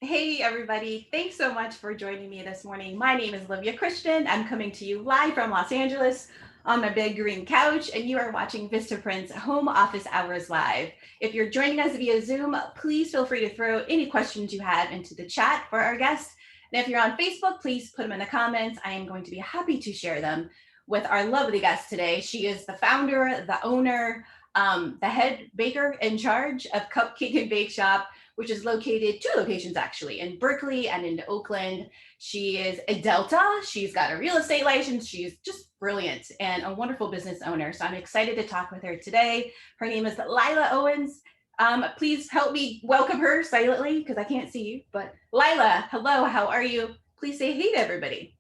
Hey, everybody. Thanks so much for joining me this morning. My name is Olivia Christian. I'm coming to you live from Los Angeles on my big green couch, and you are watching Vistaprint's Home Office Hours Live. If you're joining us via Zoom, please feel free to throw any questions you have into the chat for our guest. And if you're on Facebook, please put them in the comments. I am going to be happy to share them with our lovely guest today. She is the founder, the owner, the head baker in charge of Cupcakin Bake Shop, which is located two locations actually, in Berkeley and in Oakland. She is a Delta. She's got a real estate license. She's just brilliant and a wonderful business owner. So I'm excited to talk with her today. Her name is Lila Owens. Please help me welcome her silently because I can't see you. But Lila, hello, how are you? Please say hey to everybody.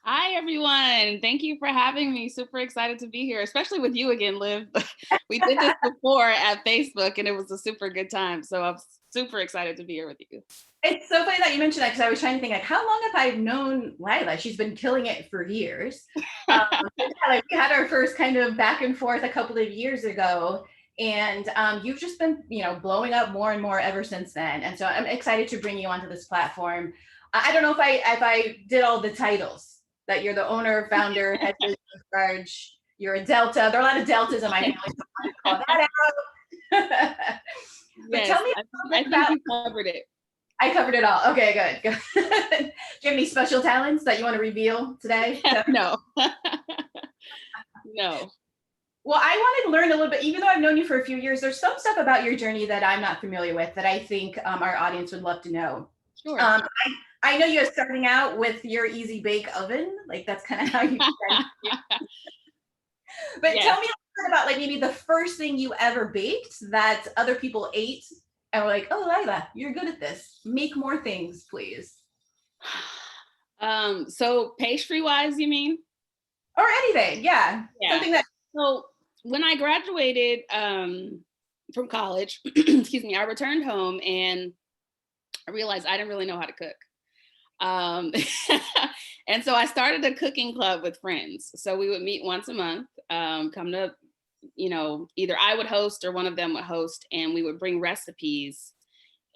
Hi, everyone. Thank you for having me. Super excited to be here, especially with you again, Liv. We did this before at Facebook and it was a super good time. So I'm super excited to be here with you. It's so funny that you mentioned that because I was trying to think like, how long have I known Lila? She's been killing it for years. Yeah, like we had our first kind of back and forth a couple of years ago, and you've just been, blowing up more and more ever since then. And so I'm excited to bring you onto this platform. I don't know if I did all the titles that you're the owner, founder, head business charge. You're a Delta. There are a lot of Deltas in my family, so I wanted to call that out. But Yes, tell me a little bit about. You covered it. I covered it all. Okay, good. Do you have any special talents that you want to reveal today? No. No. Well, I wanted to learn a little bit, even though I've known you for a few years, there's some stuff about your journey that I'm not familiar with that I think our audience would love to know. Sure. I know you're starting out with your easy bake oven. Like that's kind of how you But Yes. tell me a little bit about like maybe the first thing you ever baked that other people ate and were like, oh, Lila, you're good at this. Make more things, please. So pastry wise, you mean? Or anything, yeah. Something that. So when I graduated from college, excuse me, I returned home and I realized I didn't really know how to cook. And so I started a cooking club with friends. So we would meet once a month, come to, either I would host or one of them would host, and we would bring recipes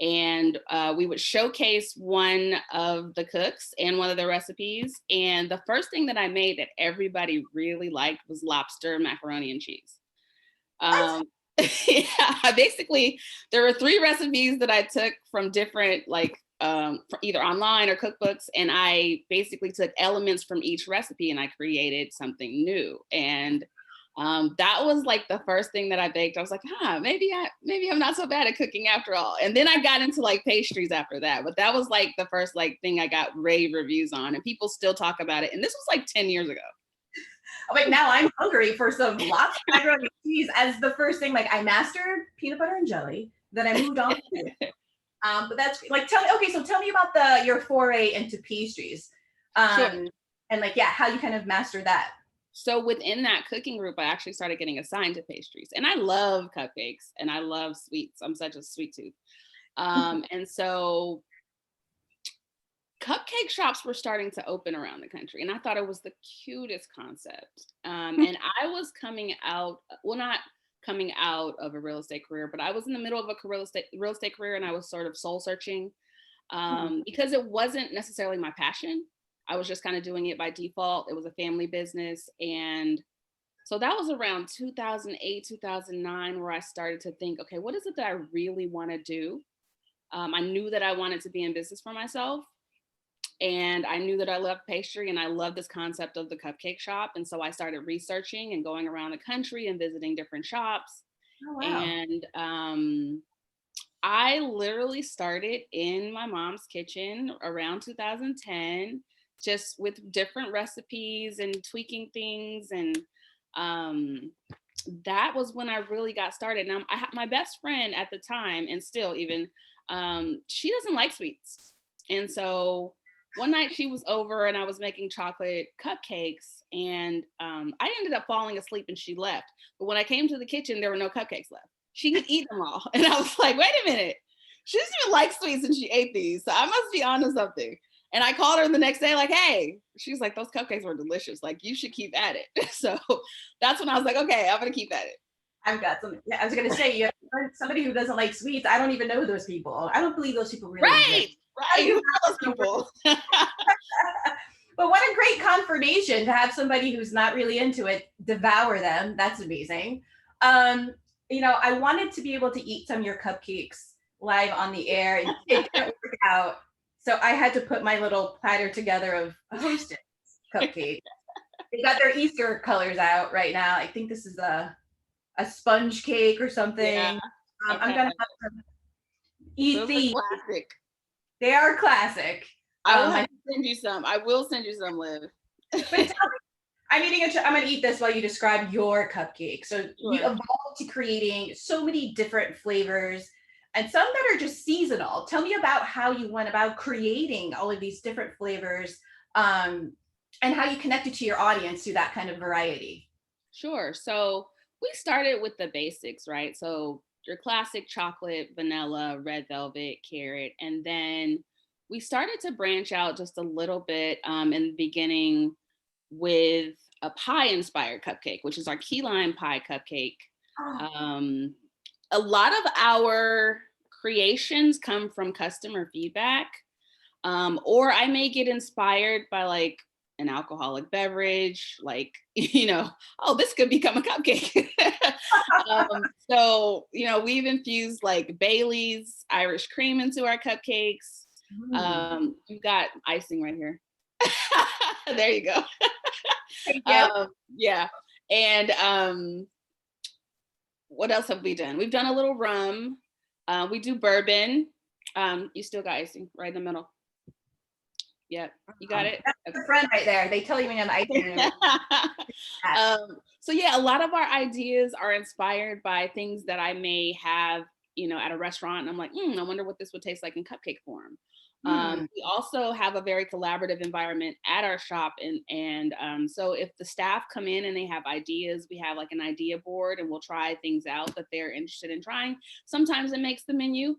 and we would showcase one of the cooks and one of the recipes. And the first thing that I made that everybody really liked was lobster macaroni and cheese. Yeah, basically there were 3 recipes that I took from different either online or cookbooks, and I basically took elements from each recipe and I created something new. And that was like the first thing that I baked. I was like, maybe I'm not so bad at cooking after all. And then I got into like pastries after that, but that was like the first like thing I got rave reviews on, and people still talk about it. And this was like 10 years ago. Oh, wait, now I'm hungry for some lobster macaroni and cheese as the first thing. Like I mastered peanut butter and jelly, then I moved on to it. But that's like, tell me about your foray into pastries. Sure. And like, yeah, how you kind of master that. So within that cooking group, I actually started getting assigned to pastries, and I love cupcakes and I love sweets. I'm such a sweet tooth. And so cupcake shops were starting to open around the country, and I thought it was the cutest concept. And I was coming out, well, not coming out of a real estate career, but I was in the middle of a real estate career, and I was sort of soul searching because it wasn't necessarily my passion. I was just kind of doing it by default. It was a family business. And so that was around 2008, 2009, where I started to think, okay, what is it that I really want to do? I knew that I wanted to be in business for myself. And I knew that I loved pastry and I loved this concept of the cupcake shop. And so I started researching and going around the country and visiting different shops. Oh, wow. And I literally started in my mom's kitchen around 2010, just with different recipes and tweaking things. And that was when I really got started. Now, my best friend at the time, and still even, she doesn't like sweets. And so one night she was over and I was making chocolate cupcakes, and I ended up falling asleep and she left. But when I came to the kitchen, there were no cupcakes left. She had eaten them all. And I was like, wait a minute. She doesn't even like sweets and she ate these. So I must be onto something. And I called her the next day like, hey, she's like, those cupcakes were delicious. Like, you should keep at it. So that's when I was like, okay, I'm going to keep at it. I've got some. Yeah, I was gonna say, you have somebody who doesn't like sweets. I don't even know those people. I don't believe those people really Right, exist. How do right. you Who not are those know where- people? But what a great confirmation to have somebody who's not really into it devour them. That's amazing. Um, I wanted to be able to eat some of your cupcakes live on the air, and it didn't work out. So I had to put my little platter together of hostess cupcakes. They got their Easter colors out right now. I think this is a sponge cake or Yeah. something. I'm Okay. gonna have to eat Those are these. classic. They are classic. I will have to send you some. I will send you some, Liv. But tell me, I'm gonna eat this while you describe your cupcake. So you Sure. evolved to creating so many different flavors and some that are just seasonal. Tell me about how you went about creating all of these different flavors, um, and how you connected to your audience through that kind of variety. Sure. So we started with the basics, right? So your classic chocolate, vanilla, red velvet, carrot, and then we started to branch out just a little bit in the beginning with a pie inspired cupcake, which is our key lime pie cupcake. Oh, Um, a lot of our creations come from customer feedback, or I may get inspired by like an alcoholic beverage, like, oh, this could become a cupcake. We've infused like Bailey's Irish cream into our cupcakes. mm. You've got icing right here. There you go. Thank you. Yeah. And what else have we done? We've done a little rum. We do bourbon. You still got icing right in the middle. Yep, you got it. That's a friend right there. They tell you when I'm icing. So yeah, a lot of our ideas are inspired by things that I may have, at a restaurant, and I'm like, I wonder what this would taste like in cupcake form. We also have a very collaborative environment at our shop, and so if the staff come in and they have ideas, we have like an idea board, and we'll try things out that they're interested in trying. Sometimes it makes the menu.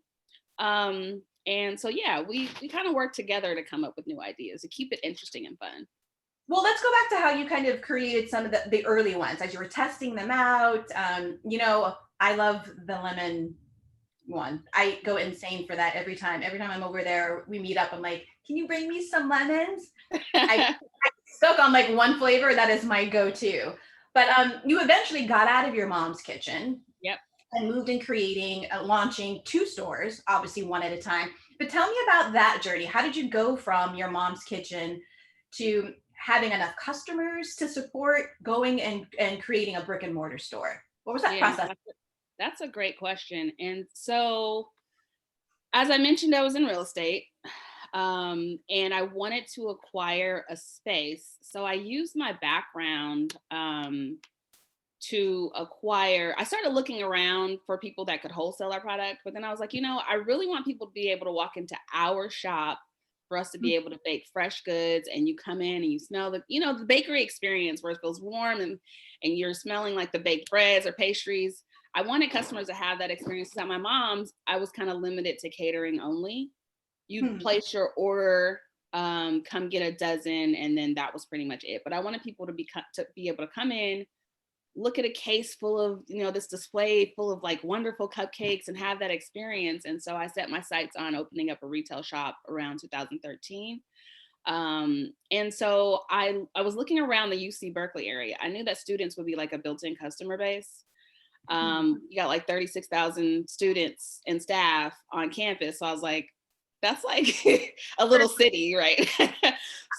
And so yeah, we kind of work together to come up with new ideas to keep it interesting and fun. Well, let's go back to how you kind of created some of the early ones as you were testing them out. I love the lemon one. I go insane for that every time. Every time I'm over there, we meet up. I'm like, can you bring me some lemons? I stuck on like one flavor. That is my go-to. But you eventually got out of your mom's kitchen. Yep. And moved in creating, launching 2 stores, obviously one at a time. But tell me about that journey. How did you go from your mom's kitchen to having enough customers to support going and creating a brick and mortar store? What was that process? That's a great question. And so, as I mentioned, I was in real estate, and I wanted to acquire a space. So I used my background to acquire. I started looking around for people that could wholesale our product, but then I was like, I really want people to be able to walk into our shop, for us to be able to bake fresh goods, and you come in and you smell the bakery experience where it feels warm and you're smelling like the baked breads or pastries. I wanted customers to have that experience. At my mom's, I was kind of limited to catering only. You'd place your order, come get a dozen, and then that was pretty much it. But I wanted people to be able to come in, look at a case full of, this display full of like wonderful cupcakes and have that experience. And so I set my sights on opening up a retail shop around 2013. And so I was looking around the UC Berkeley area. I knew that students would be like a built-in customer base. You got like 36,000 students and staff on campus. So I was like, that's like a little city, right?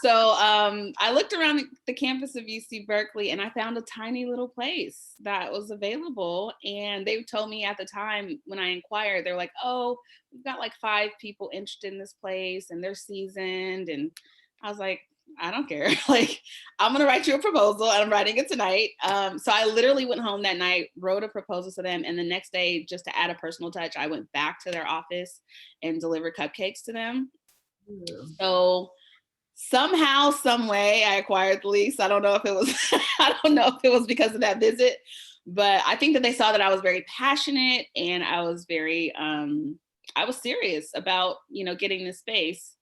So I looked around the campus of UC Berkeley, and I found a tiny little place that was available. And they told me at the time when I inquired, they're like, oh, we've got like 5 people interested in this place and they're seasoned. And I was like, I don't care. Like, I'm going to write you a proposal, and I'm writing it tonight. So I literally went home that night, wrote a proposal to them. And the next day, just to add a personal touch, I went back to their office and delivered cupcakes to them. So somehow, some way, I acquired the lease. I don't know if it was because of that visit, but I think that they saw that I was very passionate, and I was very, I was serious about, getting this space.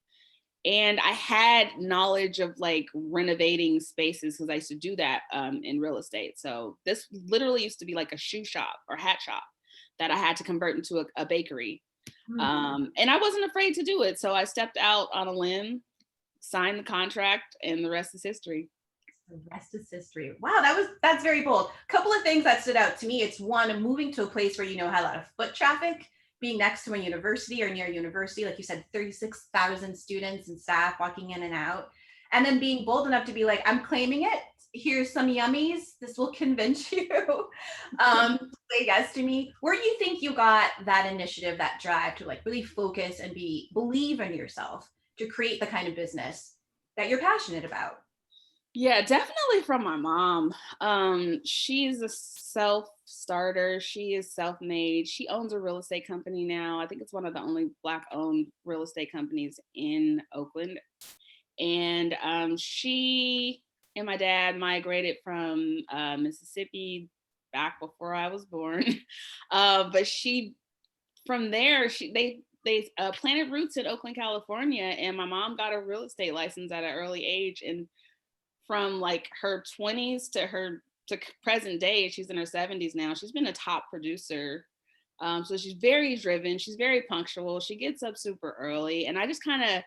And I had knowledge of like renovating spaces because I used to do that in real estate. So this literally used to be like a shoe shop or hat shop that I had to convert into a bakery. And I wasn't afraid to do it. So I stepped out on a limb, signed the contract, and the rest is history. The rest is history. Wow, that's very bold. Couple of things that stood out to me. It's one, moving to a place where you know had a lot of foot traffic, being next to a university or near a university, like you said, 36,000 students and staff walking in and out. And then being bold enough to be like, I'm claiming it. Here's some yummies. This will convince you. Say yes to me. Where do you think you got that initiative, that drive to like really focus and believe in yourself to create the kind of business that you're passionate about? Yeah, definitely from my mom. She's a self-starter. She is self-made. She owns a real estate company now. I think it's one of the only Black-owned real estate companies in Oakland. And she and my dad migrated from Mississippi back before I was born. But from there, they planted roots in Oakland, California, and my mom got a real estate license at an early age. And from like her 20s to present day, she's in her 70s now. She's been a top producer. So she's very driven. She's very punctual. She gets up super early, and I just kind of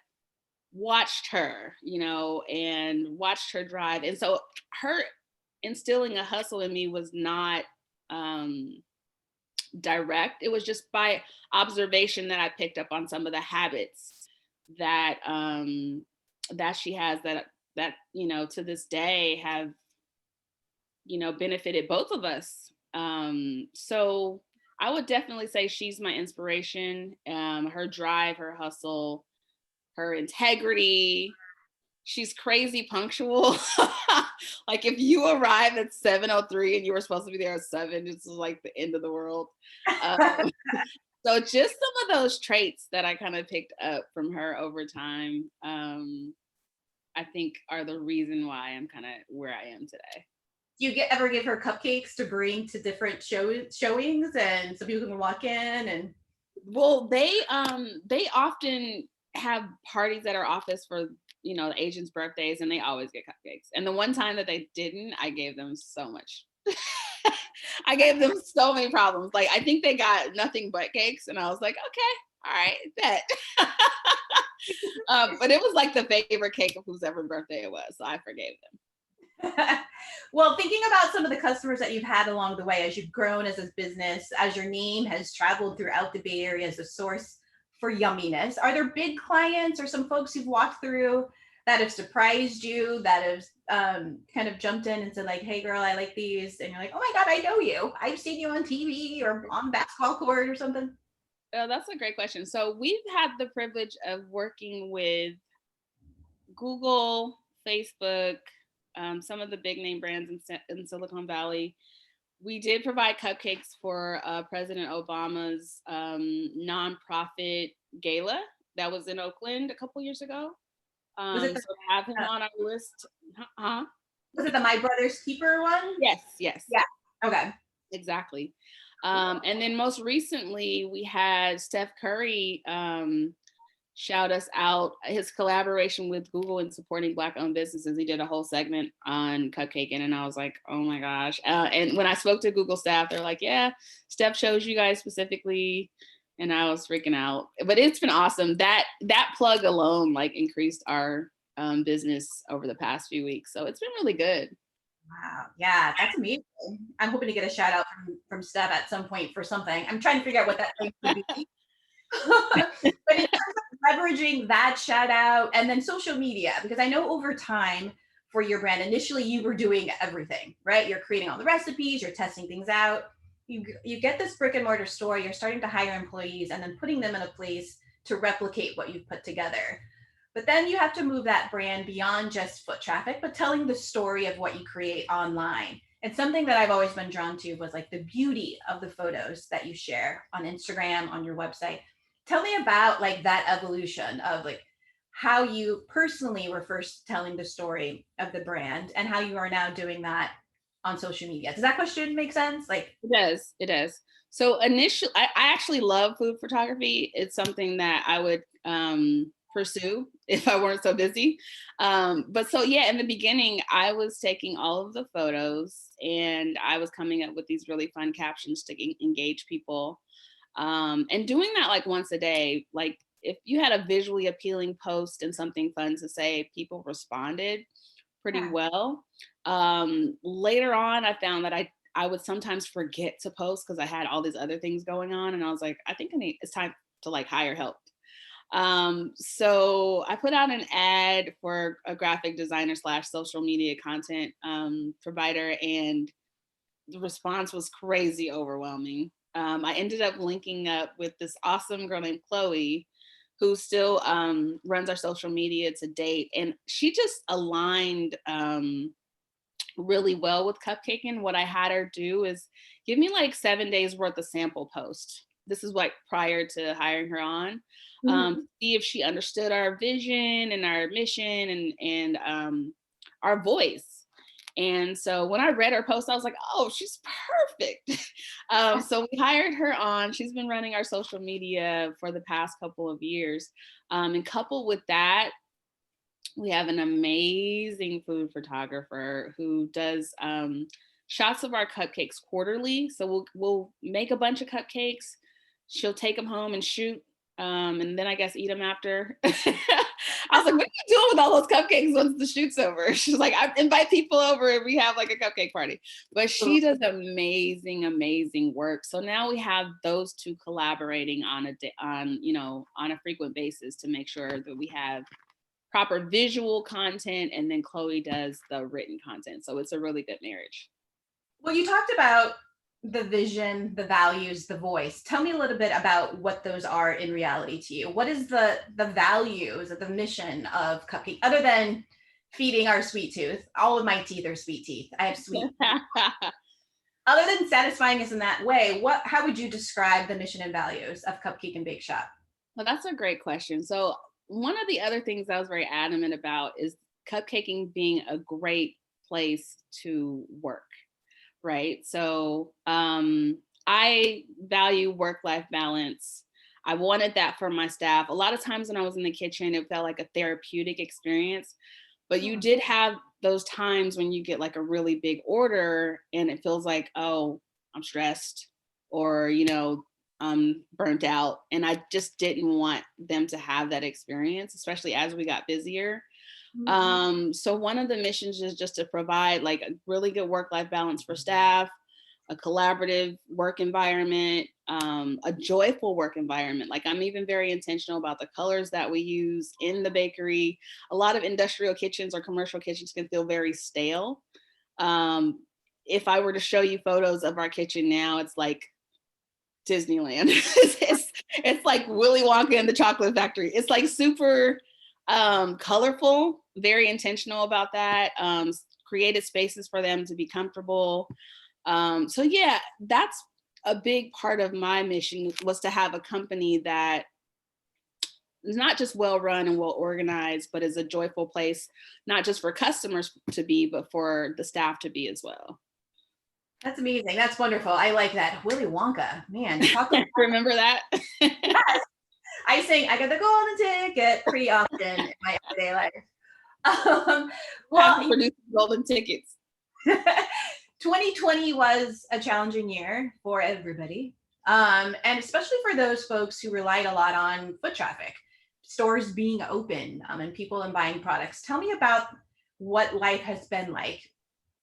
watched her, and watched her drive. And so her instilling a hustle in me was not direct. It was just by observation that I picked up on some of the habits that that she has that to this day have benefited both of us. So I would definitely say she's my inspiration. Her drive, her hustle, her integrity. She's crazy punctual. Like if you arrive at 7:03 and you were supposed to be there at 7, it's like the end of the world. So just some of those traits that I kind of picked up from her over time, I think are the reason why I'm kind of where I am today. Do you ever give her cupcakes to bring to different showings and so people can walk in and Well, they often have parties at our office for the agents' birthdays, and they always get cupcakes. And the one time that they didn't, I gave them so much. I gave them so many problems. Like I think they got nothing but cakes, and I was like, okay, all right, bet. But it was like the favorite cake of whose ever birthday it was, so I forgave them. Well, thinking about some of the customers that you've had along the way as you've grown as a business, as your name has traveled throughout the Bay Area as a source for yumminess, are there big clients or some folks you've walked through that have surprised you, that have kind of jumped in and said like, hey girl, I like these, and you're like, oh my God, I know you. I've seen you on TV or on the basketball court or something? Oh, that's a great question. So we've had the privilege of working with Google, Facebook, some of the big name brands in Silicon Valley. We did provide cupcakes for President Obama's nonprofit gala that was in Oakland a couple years ago. Was it So to have him on our list. Huh? Was it the My Brother's Keeper one? Yes. Yeah. Okay. Exactly. And then most recently we had Steph Curry shout us out his collaboration with Google in supporting Black-owned businesses. He did a whole segment on Cupcakin, and I was like, oh my gosh. And when I spoke to Google staff, they're like, yeah, Steph chose you guys specifically. And I was freaking out. But it's been awesome. That plug alone like increased our business over the past few weeks. So it's been really good. Wow. Yeah, that's amazing. I'm hoping to get a shout out from Steph at some point for something. I'm trying to figure out what that thing would be. But in terms of leveraging that shout out and then social media, because I know over time for your brand, initially you were doing everything, right? You're creating all the recipes, you're testing things out. You get this brick and mortar store, you're starting to hire employees and then putting them in a place to replicate what you've put together. But then you have to move that brand beyond just foot traffic, but telling the story of what you create online. And something that I've always been drawn to was like the beauty of the photos that you share on Instagram, on your website. Tell me about like that evolution of like how you personally were first telling the story of the brand and how you are now doing that on social media. Does that question make sense? Like It does. So initially, I actually love food photography. It's something that I would pursue if I weren't so busy. But so yeah, in the beginning, I was taking all of the photos and I was coming up with these really fun captions to engage people. And doing that like once a day, like if you had a visually appealing post and something fun to say, people responded pretty Yeah. well. Later on, I found that I would sometimes forget to post because I had all these other things going on, and I was like, I think it's time to like hire help. So I put out an ad for a graphic designer slash social media content provider, and the response was crazy overwhelming. I ended up linking up with this awesome girl named Chloe, who still runs our social media to date. And she just aligned really well with Cupcakin. What I had her do is give me like 7 days worth of sample posts. This is like prior to hiring her on. Mhm. See if she understood our vision and our mission and our voice. And so when I read her post, I was like, oh, she's perfect. So we hired her on. She's been running our social media for the past couple of years. And coupled with that, we have an amazing food photographer who does shots of our cupcakes quarterly. So we'll make a bunch of cupcakes. She'll take them home and shoot, and then I guess eat them after. I was like, "What are you doing with all those cupcakes once the shoot's over?" She's like, "I invite people over and we have like a cupcake party." But she does amazing, amazing work. So now we have those two collaborating on on a frequent basis to make sure that we have proper visual content, and then Chloe does the written content. So it's a really good marriage. Well, you talked about the vision, the values, the voice. Tell me a little bit about what those are in reality to you. What is the values or the mission of Cupcake, other than feeding our sweet tooth? All of my teeth are sweet teeth. I have sweet. Other than satisfying us in that way, how would you describe the mission and values of Cupcake and Bake Shop? Well, that's a great question. So one of the other things I was very adamant about is cupcaking being a great place to work, right? So I value work-life balance. I wanted that for my staff. A lot of times when I was in the kitchen, it felt like a therapeutic experience, but you Hmm. did have those times when you get like a really big order and it feels like, oh, I'm stressed, or I'm burnt out, and I just didn't want them to have that experience, especially as we got busier. Hmm. So one of the missions is just to provide like a really good work-life balance for staff, a collaborative work environment, a joyful work environment. Like I'm even very intentional about the colors that we use in the bakery. A lot of industrial kitchens or commercial kitchens can feel very stale. Um, if I were to show you photos of our kitchen now, it's like Disneyland. It's like Willy Wonka and the Chocolate Factory. It's like super colorful, very intentional about that. Created spaces for them to be comfortable. So yeah, that's a big part of my mission, was to have a company that is not just well run and well organized, but is a joyful place, not just for customers to be, but for the staff to be as well. That's amazing. That's wonderful. I like that. Willy Wonka, man, talk about. Remember that? Yes, I sing "I Got the Golden Ticket" pretty often in my everyday life. Um, Have well, to produce golden tickets. 2020 was a challenging year for everybody, and especially for those folks who relied a lot on foot traffic, stores being open, and people and buying products. Tell me about what life has been like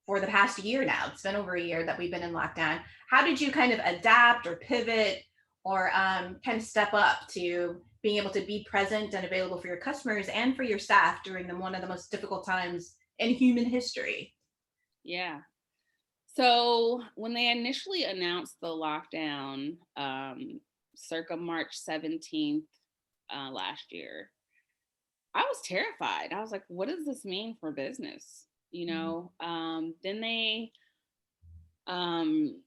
for the past year now. It's been over a year that we've been in lockdown. How did you kind of adapt or pivot or kind of step up to being able to be present and available for your customers and for your staff during one of the most difficult times in human history? Yeah. So when they initially announced the lockdown, circa March 17th last year, I was terrified. I was like, what does this mean for business? Then they um,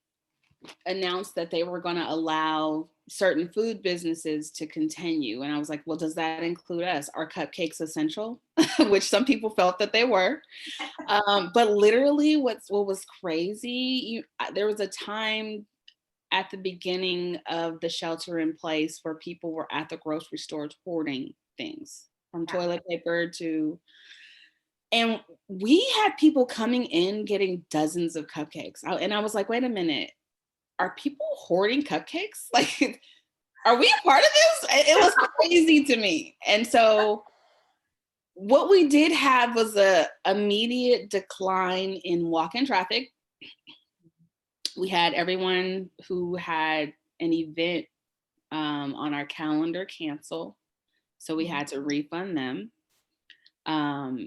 announced that they were going to allow certain food businesses to continue. And I was like, well, does that include us? Are cupcakes essential? Which some people felt that they were. But literally what was crazy, there was a time at the beginning of the shelter in place where people were at the grocery stores hoarding things, from Yeah. toilet paper to, and we had people coming in getting dozens of cupcakes. And I was like, wait a minute, are people hoarding cupcakes? Like, are we a part of this? It was crazy to me. And so what we did have was a immediate decline in walk-in traffic. We had everyone who had an event on our calendar cancel. So we had to refund them.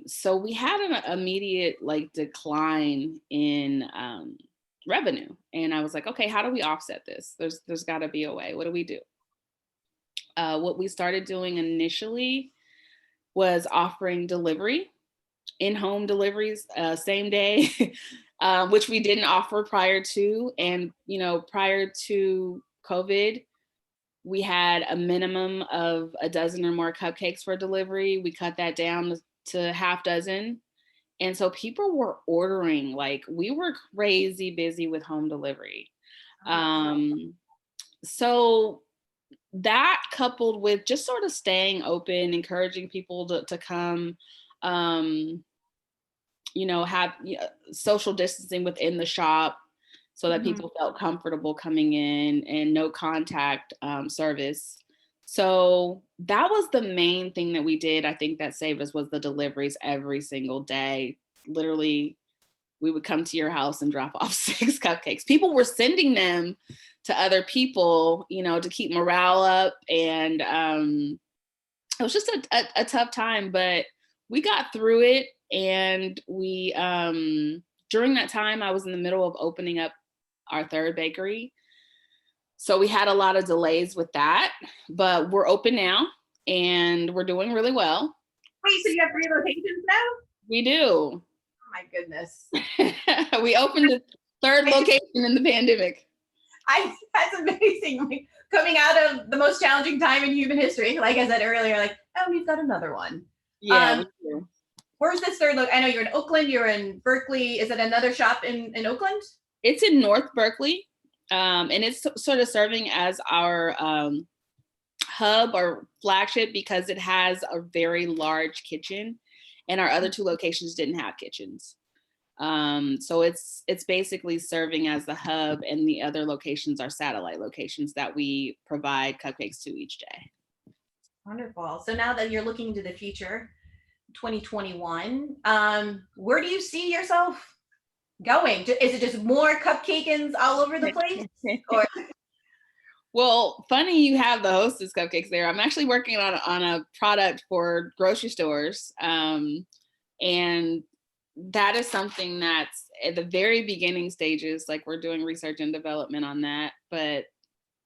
So we had an immediate like decline in revenue. And I was like, okay, how do we offset this? There's gotta be a way. What do we do? What we started doing initially was offering delivery, in-home deliveries, same day, which we didn't offer prior to. And, you know, prior to COVID, we had a minimum of a dozen or more cupcakes for delivery. We cut that down to half dozen. And so people were ordering, like we were crazy busy with home delivery. So that coupled with just sort of staying open, encouraging people to come, you know, have social distancing within the shop so that people felt comfortable coming in, and no contact service. So that was the main thing that we did. I think that saved us was the deliveries every single day. Literally, we would come to your house and drop off 6 cupcakes. People were sending them to other people, you know, to keep morale up. And it was just a tough time, but we got through it. And we, during that time, I was in the middle of opening up our 3rd bakery. So we had a lot of delays with that, but we're open now and we're doing really well. Wait, so you have 3 locations now? We do. Oh my goodness. We opened the 3rd location in the pandemic. That's amazing. Like, coming out of the most challenging time in human history, like I said earlier, like, oh, we've got another one. Yeah, we do. Where's this 3rd look? I know you're in Oakland, you're in Berkeley. Is it another shop in Oakland? It's in North Berkeley. And it's sort of serving as our hub or flagship because it has a very large kitchen, and our other 2 locations didn't have kitchens. So it's basically serving as the hub, and the other locations are satellite locations that we provide cupcakes to each day. Wonderful. So now that you're looking to the future, 2021, where do you see yourself going? Is it just more cupcakins all over the place? Or Well, funny you have the Hostess cupcakes there. I'm actually working on a product for grocery stores. And that is something that's at the very beginning stages. Like, we're doing research and development on that, but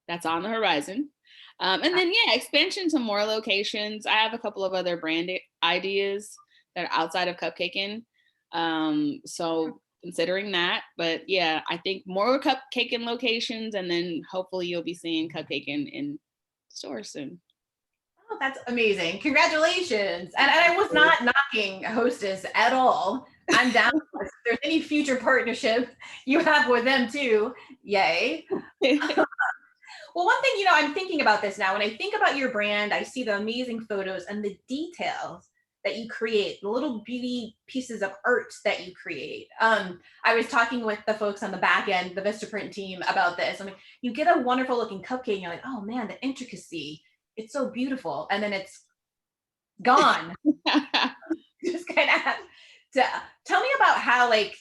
that's on the horizon. And then, yeah, expansion to more locations. I have a couple of other brand ideas that are outside of Cupcakin. So considering that, but yeah, I think more Cupcakin locations, and then hopefully you'll be seeing Cupcakin in stores soon. oh, that's amazing. Congratulations. And I was not knocking Hostess at all. I'm down. If there's any future partnership you have with them too, yay. Well, one thing, I'm thinking about this now. When I think about your brand, I see the amazing photos and the details that you create, the little beauty pieces of art that you create. I was talking with the folks on the back end, the Vistaprint team, about this. I mean, you get a wonderful looking cupcake and you're like, oh man, the intricacy, it's so beautiful. And then it's gone. Just kind of have to tell me about how, like,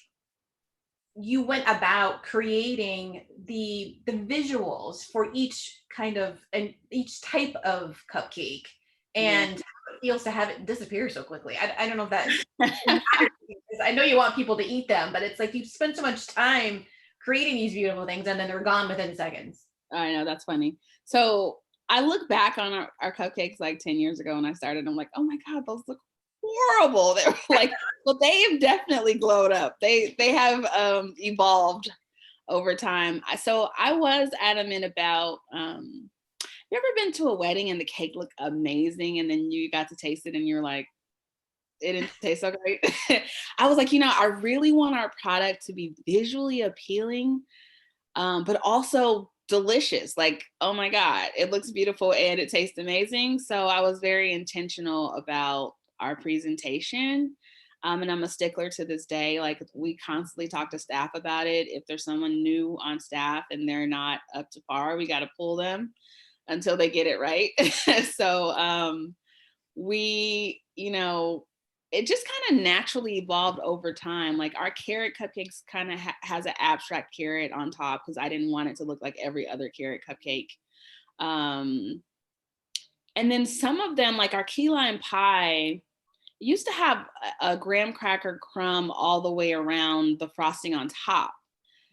you went about creating the visuals for each kind of and each type of cupcake, and how it feels to have it disappear so quickly. I don't know if that matters, because I know you want people to eat them, but it's like you spend so much time creating these beautiful things and then they're gone within seconds. I know, that's funny. So I look back on our cupcakes like 10 years ago when I started. I'm like, oh my God, those look horrible. They were like, well, they have definitely glowed up. They have evolved over time. So I was adamant about, you ever been to a wedding and the cake looked amazing and then you got to taste it and you're like, it didn't taste so great? I was like, I really want our product to be visually appealing, but also delicious. Like, oh my God, it looks beautiful and it tastes amazing. So I was very intentional about our presentation. And I'm a stickler to this day. Like, we constantly talk to staff about it. If there's someone new on staff and they're not up to par, we got to pull them until they get it right. So we, it just kind of naturally evolved over time. Like, our carrot cupcakes kind of has an abstract carrot on top because I didn't want it to look like every other carrot cupcake. And then some of them, like our key lime pie, used to have a graham cracker crumb all the way around the frosting on top.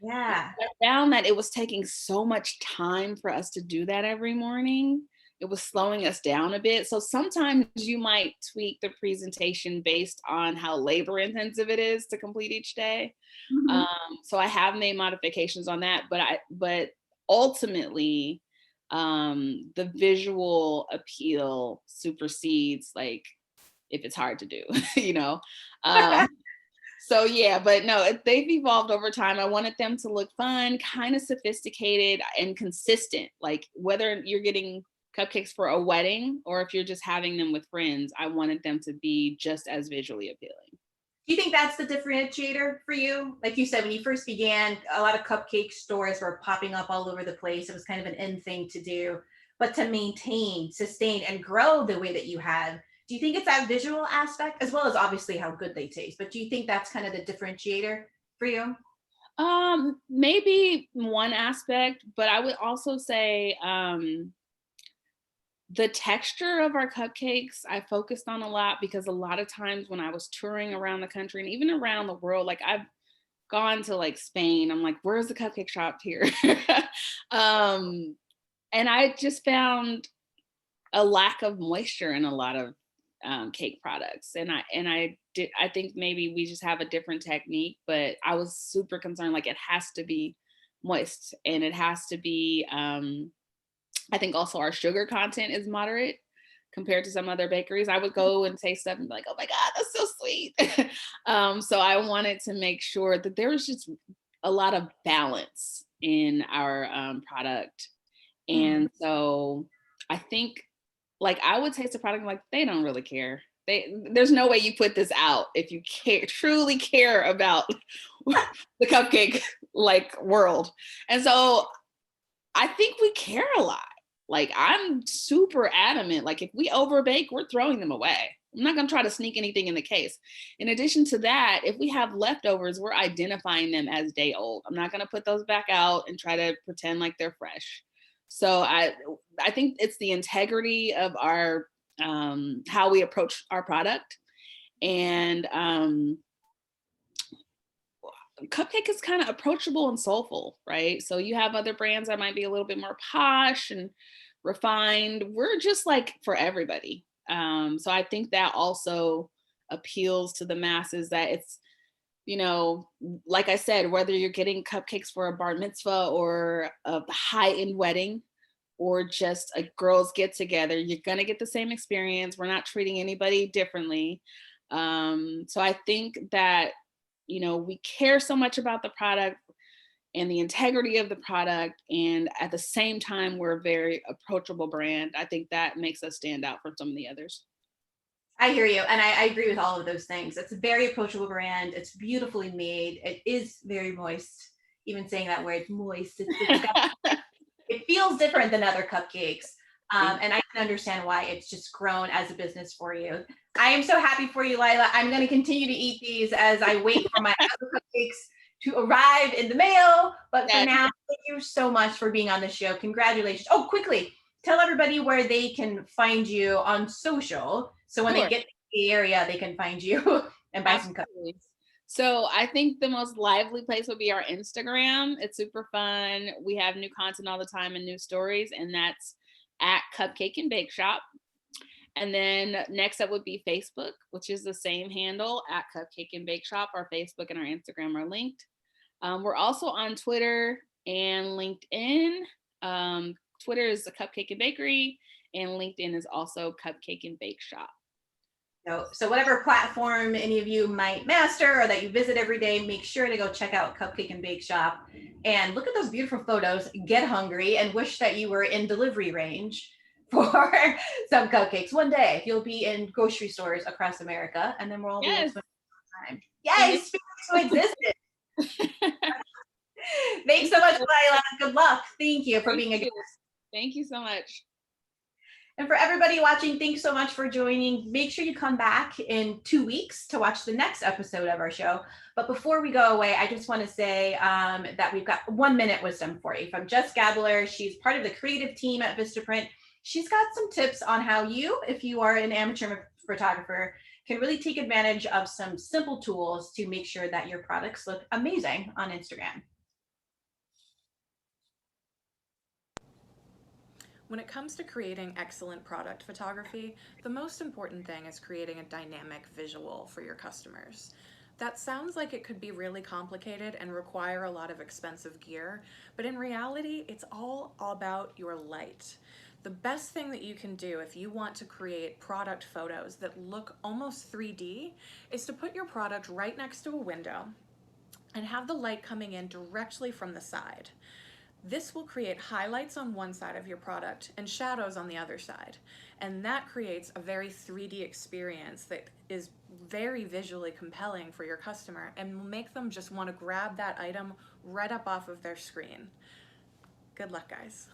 Yeah. I found that it was taking so much time for us to do that every morning. It was slowing us down a bit. So sometimes you might tweak the presentation based on how labor intensive it is to complete each day. Mhm. So I have made modifications on that, but ultimately, the visual appeal supersedes, like, if it's hard to do, you know. So yeah, but no, they've evolved over time. I wanted them to look fun, kind of sophisticated and consistent. Like, whether you're getting cupcakes for a wedding or if you're just having them with friends, I wanted them to be just as visually appealing. Do you think that's the differentiator for you? Like you said, when you first began, a lot of cupcake stores were popping up all over the place. It was kind of an in thing to do. But to maintain, sustain, and grow the way that you have, do you think it's that visual aspect, as well as obviously how good they taste? But do you think that's kind of the differentiator for you? Maybe one aspect, but I would also say, the texture of our cupcakes, I focused on a lot because a lot of times when I was touring around the country and even around the world, like, I've gone to like Spain, I'm like, where's the cupcake shop here? um, and I just found a lack of moisture in a lot of cake products, and I think maybe we just have a different technique, but I was super concerned, like, it has to be moist and it has to be. I think also our sugar content is moderate compared to some other bakeries. I would go and taste stuff and be like, oh my God, that's so sweet. So I wanted to make sure that there was just a lot of balance in our product. Mm. And so I think, like, I would taste the product and, like, they don't really care. There's no way you put this out if you truly care about the cupcake like world. And so I think we care a lot. Like, I'm super adamant. Like, if we overbake, we're throwing them away. I'm not going to try to sneak anything in the case. In addition to that, if we have leftovers, we're identifying them as day old. I'm not going to put those back out and try to pretend like they're fresh. So I think it's the integrity of our how we approach our product. And Cupcake is kind of approachable and soulful, right? So you have other brands that might be a little bit more posh and refined. We're just like for everybody. So I think that also appeals to the masses, that it's, like I said, whether you're getting cupcakes for a bar mitzvah or a high-end wedding or just a girls get together, you're going to get the same experience. We're not treating anybody differently. So I think that, we care so much about the product and the integrity of the product. And at the same time, we're a very approachable brand. I think that makes us stand out from some of the others. I hear you, and I agree with all of those things. It's a very approachable brand. It's beautifully made. It is very moist. Even saying that word, moist, it's got, it feels different than other cupcakes. And I can understand why it's just grown as a business for you. I am so happy for you, Lila. I'm going to continue to eat these as I wait for my other cupcakes to arrive in the mail. But for Yes. now, thank you so much for being on the show. Congratulations. Oh, quickly, tell everybody where they can find you on social. So when they Sure. get to the area, they can find you and buy some cupcakes. Absolutely. So I think the most lively place would be our Instagram. It's super fun. We have new content all the time and new stories, and that's at Cupcake and Bake Shop. And then next up would be Facebook, which is the same handle at Cupcake and Bake Shop. Our Facebook and our Instagram are linked. We're also on Twitter and LinkedIn. Twitter is the Cupcake and Bakery, and LinkedIn is also Cupcake and Bake Shop. So whatever platform any of you might master or that you visit every day, make sure to go check out Cupcake and Bake Shop and look at those beautiful photos, get hungry, and wish that you were in delivery range for some cupcakes. One day you'll be in grocery stores across America, and then we'll all be able Yes. to time. And Yay, if speak to existence. Thanks so much, Lila. Good luck. Thank you for Thank being a you. guest. Thank you so much. And for everybody watching, thanks so much for joining. Make sure you come back in 2 weeks to watch the next episode of our show. But before we go away, I just want to say that we've got 1 minute wisdom for you from Jess Gabler. She's part of the creative team at Vistaprint. She's got some tips on how you, if you are an amateur photographer, can really take advantage of some simple tools to make sure that your products look amazing on Instagram. When it comes to creating excellent product photography, the most important thing is creating a dynamic visual for your customers. That sounds like it could be really complicated and require a lot of expensive gear, but in reality, it's all about your light. The best thing that you can do if you want to create product photos that look almost 3D is to put your product right next to a window and have the light coming in directly from the side. This will create highlights on one side of your product and shadows on the other side. And that creates a very 3D experience that is very visually compelling for your customer and will make them just want to grab that item right up off of their screen. Good luck, guys.